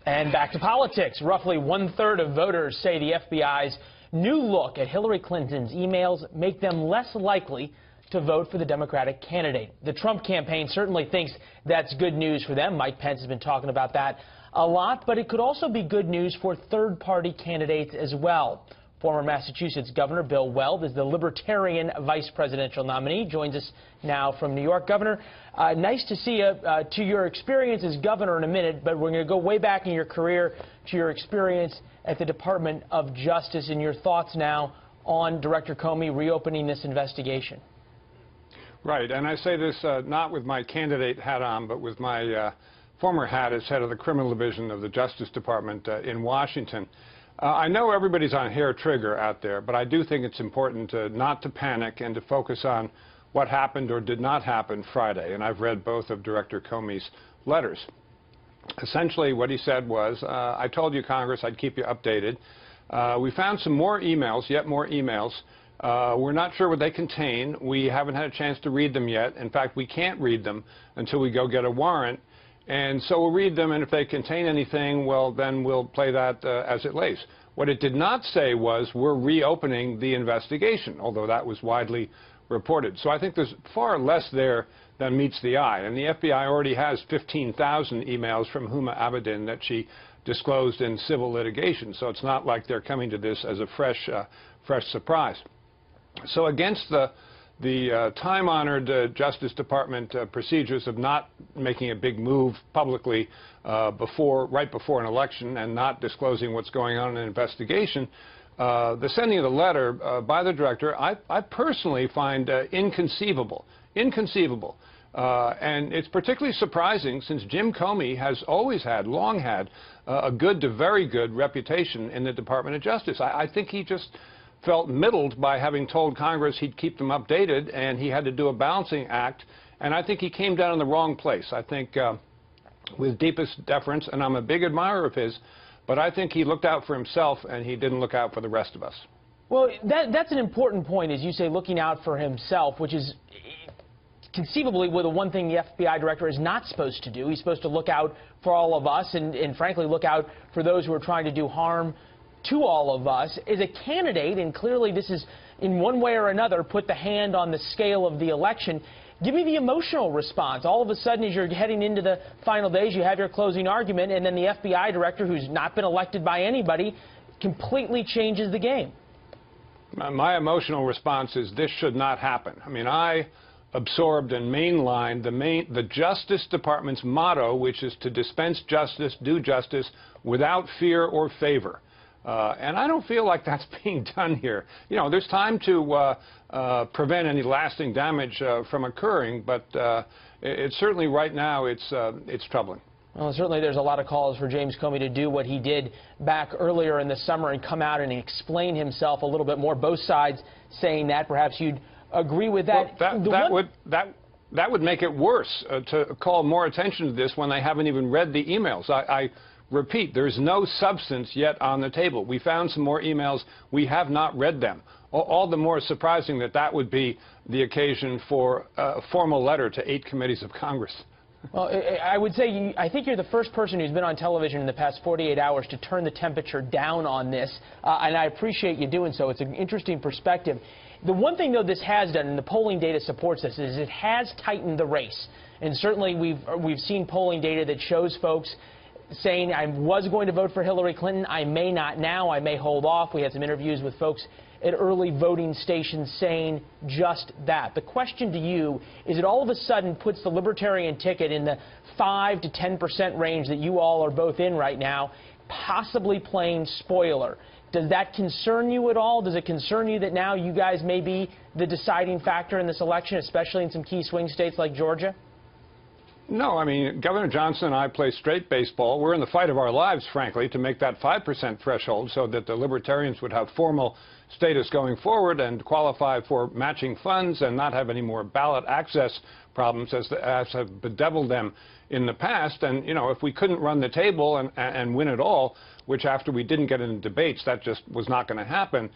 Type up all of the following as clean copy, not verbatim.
And back to politics. Roughly one-third of voters say the FBI's new look at Hillary Clinton's emails make them less likely to vote for the Democratic candidate. The Trump campaign certainly thinks that's good news for them. Mike Pence has been talking about that a lot, but it could also be good news for third-party candidates as well. Former Massachusetts Governor Bill Weld is the Libertarian vice presidential nominee. Joins us now from New York. Governor, nice to see you. To your experience as governor in a minute, but we're going to go way back in your career to your experience at the Department of Justice and your thoughts now on Director Comey reopening this investigation. Right, and I say this not with my candidate hat on, but with my former hat as head of the criminal division of the Justice Department in Washington. I know everybody's on hair trigger out there, but I do think it's important not to panic and to focus on what happened or did not happen Friday. And I've read both of Director Comey's letters. Essentially, what he said was, I told you, Congress, I'd keep you updated. We found some more emails, yet more emails. We're not sure what they contain. We haven't had a chance to read them yet. In fact, we can't read them until we go get a warrant. And so we'll read them, and if they contain anything, well, then we'll play that as it lays. What it did not say was we're reopening the investigation, although that was widely reported. So I think there's far less there than meets the eye. And the FBI already has 15,000 emails from Huma Abedin that she disclosed in civil litigation. So it's not like they're coming to this as a fresh surprise. So against the time-honored Justice Department procedures of not making a big move publicly right before an election and not disclosing what's going on in an investigation, the sending of the letter by the director, I personally find inconceivable. Inconceivable. And it's particularly surprising since Jim Comey has always had, long had, a good to very good reputation in the Department of Justice. I think he just felt middled by having told Congress he'd keep them updated, and he had to do a balancing act. And I think he came down in the wrong place. I think with deepest deference, and I'm a big admirer of his, but I think he looked out for himself and he didn't look out for the rest of us. Well, that's an important point, as you say, looking out for himself, which is conceivably the one thing the FBI director is not supposed to do. He's supposed to look out for all of us and frankly, look out for those who are trying to do harm to all of us. As a candidate, and clearly this is in one way or another put the hand on the scale of the election, give me the emotional response. All of a sudden, as you're heading into the final days, you have your closing argument, and then the FBI director, who's not been elected by anybody, completely changes the game. My emotional response is this should not happen. I mean, I absorbed and mainlined the Justice Department's motto, which is to dispense justice, do justice without fear or favor. And I don't feel like that's being done here. You know, there's time to prevent any lasting damage from occurring, but it's certainly right now it's troubling. Well, certainly there's a lot of calls for James Comey to do what he did back earlier in the summer and come out and explain himself a little bit more. Both sides saying that. Perhaps you'd agree with that. Well, that would make it worse to call more attention to this when they haven't even read the emails. I repeat, there's no substance yet on the table. We found some more emails. We have not read them. All the more surprising that that would be the occasion for a formal letter to 8 committees of Congress. Well, I would say I think you're the first person who's been on television in the past 48 hours to turn the temperature down on this, and I appreciate you doing so. It's an interesting perspective. The one thing, though, this has done, and the polling data supports this, is it has tightened the race. And certainly we've seen polling data that shows folks saying, I was going to vote for Hillary Clinton, I may not now, I may hold off. We had some interviews with folks at early voting stations saying just that. The question to you is, it all of a sudden puts the Libertarian ticket in the 5 to 10% range that you all are both in right now, possibly playing spoiler. Does that concern you at all? Does it concern you that now you guys may be the deciding factor in this election, especially in some key swing states like Georgia? No, I mean, Governor Johnson and I play straight baseball. We're in the fight of our lives, frankly, to make that 5% threshold so that the Libertarians would have formal status going forward and qualify for matching funds and not have any more ballot access problems as have bedeviled them in the past. And, you know, if we couldn't run the table and win it all, which after we didn't get into debates, that just was not going to happen,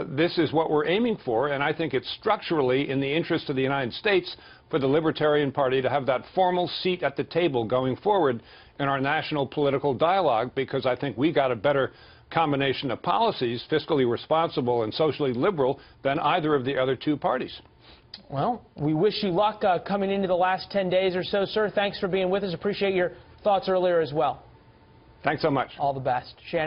this is what we're aiming for. And I think it's structurally in the interest of the United States for the Libertarian Party to have that formal seat at the table going forward in our national political dialogue, because I think we got a better combination of policies, fiscally responsible and socially liberal, than either of the other two parties. Well, we wish you luck coming into the last 10 days or so, sir. Thanks for being with us. Appreciate your thoughts earlier as well. Thanks so much. All the best. Shannon.